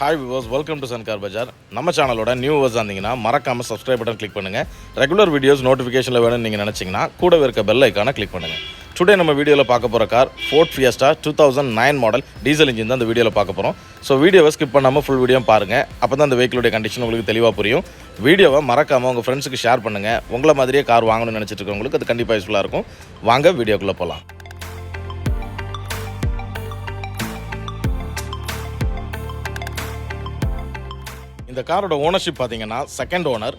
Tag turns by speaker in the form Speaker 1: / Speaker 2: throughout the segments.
Speaker 1: Hi viewers, welcome to Sankar Bazaar. நம்ம சேனலோட new viewers ஆனீங்கன்னா மறக்காம subscribe பட்டன் கிளிக் பண்ணுங்க. ரெகுலர் வீடியோஸ் நோட்டிஃபிகேஷன்ல வேணும்னு நீங்க நினைச்சீங்கன்னா கூடவே இருக்க பெல் ஐகானை கிளிக் பண்ணுங்க. டுடே நம்ம வீடியோல பார்க்க போற car Ford Fiesta 2009 model diesel engine தான் இந்த வீடியோல பார்க்க போறோம். சோ வீடியோவை ஸ்கிப் பண்ணாம ஃபுல் வீடியோ பாருங்க. அப்பதான் இந்த வெஹிக்கிளோட கண்டிஷன் உங்களுக்கு தெளிவா புரியும். வீடியோவை மறக்காம உங்க ஃப்ரெண்ட்ஸ்க்கு ஷேர் பண்ணுங்க. உங்கள மாதிரியே கார் வாங்கணும்னு நினைச்சிட்டு இருக்கவங்களுக்கு அது கண்டிப்பா யூஸ்ஃபுல்லா இருக்கும். வாங்க வீடியோக்குள்ள போலாம். இந்த காரோட ஓனர்ஷிப் பாத்தீங்கன்னா செகண்ட் ஓனர்.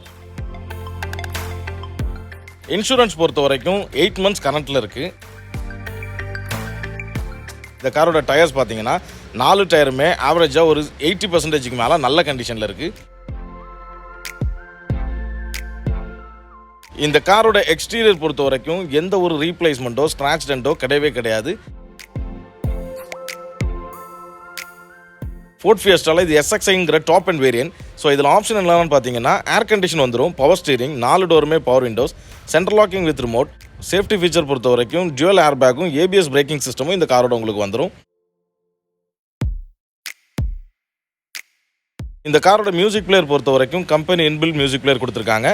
Speaker 1: இன்சூரன்ஸ் பொறுத்த வரைக்கும் 8 months கரண்ட்ல இருக்கு. இந்த காரோட டயர்ஸ் பாத்தீங்கன்னா 4 டயருமே ஆவரேஜா ஒரு 80% மேல நல்ல கண்டிஷன்ல இருக்கு. இந்த காரோட எக்ஸ்டீரியர் பொறுத்த வரைக்கும் எந்த ஒரு ரீப்ளேஸ்மெண்ட்டோ ஸ்கிராட்ச் டென்ட்டோ கிடையவே கிடையாது. Ford Fiestaல இது SXIங்கிற டாப் அண்ட் வேரியன்ட். ஸோ இதில் ஆப்ஷன் என்னன்னு பார்த்தீங்கன்னா ஏர் கண்டிஷன் வந்துடும், பவர் ஸ்டீரிங், 4 டோருமே power windows, central locking with remote, safety feature பொறுத்த வரைக்கும் டியூவல் ஏர் பேக்கும் ABS பிரேக்கிங் சிஸ்டமும் இந்த காரோட உங்களுக்கு வந்துடும். இந்த காரோட மியூசிக் பிளேயர் பொறுத்த வரைக்கும் கம்பெனி இன்பில்ட் மியூசிக் பிளேயர் கொடுத்துருக்காங்க.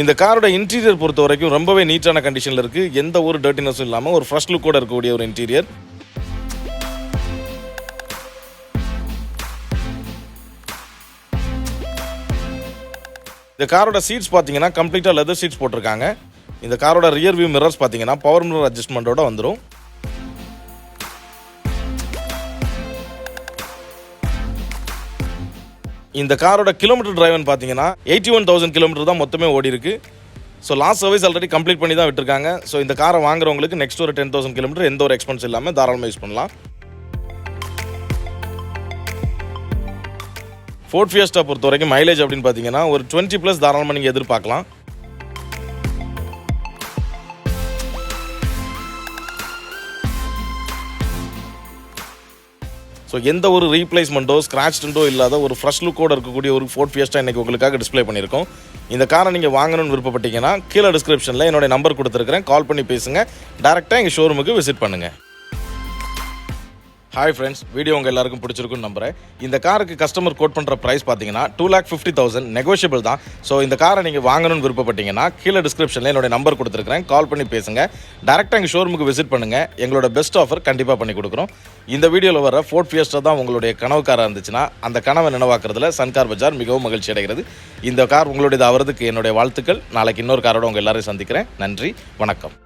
Speaker 1: இந்த காரோட இன்டீரியர் பொறுத்த வரைக்கும் ரொம்பவே நீட்டான கண்டிஷனில் இருக்குது. எந்த ஒரு டர்ட்டினஸும் இல்லாமல் ஒரு ஃப்ரெஷ் லுக்கோட இருக்கக்கூடிய ஒரு இன்டீரியர். இந்த காரோட சீட்ஸ் பார்த்தீங்கன்னா கம்ப்ளீட்டாக லெதர் சீட்ஸ் போட்டிருக்காங்க. இந்த காரோட ரியர் வியூ மிரர்ஸ் பார்த்தீங்கன்னா பவர் மிரர் அட்ஜஸ்ட்மெண்ட்டோட வந்துடும். இந்த காரோட கிலோமீட்டர் டிரைவன் பார்த்தீங்கன்னா 81,000 கிலோமீட்டர் தான் மொத்தமே ஓடி இருக்கு. So last service already complete பண்ணி தான் விட்டுருக்காங்க. ஸோ இந்த காரை வாங்குறவங்களுக்கு நெக்ஸ்ட் ஒரு 10,000 கிலோமீட்டர் எந்த ஒரு எக்ஸ்பென்ஸ் இல்லாமல் தாராளமாக யூஸ் பண்ணலாம். Ford Fiesta பொறுத்த வரைக்கும் மைலேஜ் அப்படின்னு பார்த்தீங்கன்னா ஒரு 20+ தாராளமாக நீங்கள் எதிர்பார்க்கலாம். ஸோ எந்த ஒரு ரீப்ளேஸ்மெண்ட்டோ ஸ்க்ராட்ச் டென்ட்டோ இல்லாத ஒரு ஃப்ரெஷ் லுக்கோட இருக்கக்கூடிய ஒரு Ford Fiesta இன்னைக்கு உங்களுக்காக டிஸ்பிளே பண்ணியிருக்கோம். இந்த காரை நீங்கள் வாங்கணும்னு விருப்பப்பட்டீங்கன்னா கீழே டிஸ்கிரிப்ஷனில் என்னோட நம்பர் கொடுத்துருக்கிறேன், கால் பண்ணி பேசுங்க. டேரெக்டாக எங்கள் ஷோரூமுக்கு விசிட் பண்ணுங்கள். ஹாய் ஃப்ரெண்ட்ஸ், வீடியோ உங்கள் எல்லாருக்கும் பிடிச்சிருக்குன்னு நம்புறேன். இந்த காருக்கு கஸ்டமர் கோட் பண்ணுற ப்ரைஸ் பார்த்தீங்கன்னா 2,50,000 நெகோஷியபிள் தான். ஸோ இந்த காரை நீங்கள் வாங்கணும்னு விருப்பப்பட்டீங்கன்னா கீழே டிஸ்கிரிப்ஷனில் என்னோட நம்பர் கொடுத்துருக்கிறேன், கால் பண்ணி பேசுங்க. டேரெக்டாக எங்கள் ஷோரூமுக்கு விசிட் பண்ணுங்கள். எங்களோட பெஸ்ட் ஆஃபர் கண்டிப்பாக பண்ணி கொடுக்குறோம். இந்த வீடியோவில் வர Ford Fiesta தான் உங்களுடைய கனவு காராக இருந்துச்சுன்னா அந்த கனவை நினைவாக்குறதுல சன்கார் பஜார் மிகவும் மகிழ்ச்சி அடைகிறது. இந்த கார் உங்களுடையது ஆகிறதுக்கு என்னுடைய வாழ்த்துக்கள். நாளைக்கு இன்னொரு காரோட உங்கள் எல்லாரையும் சந்திக்கிறேன். நன்றி, வணக்கம்.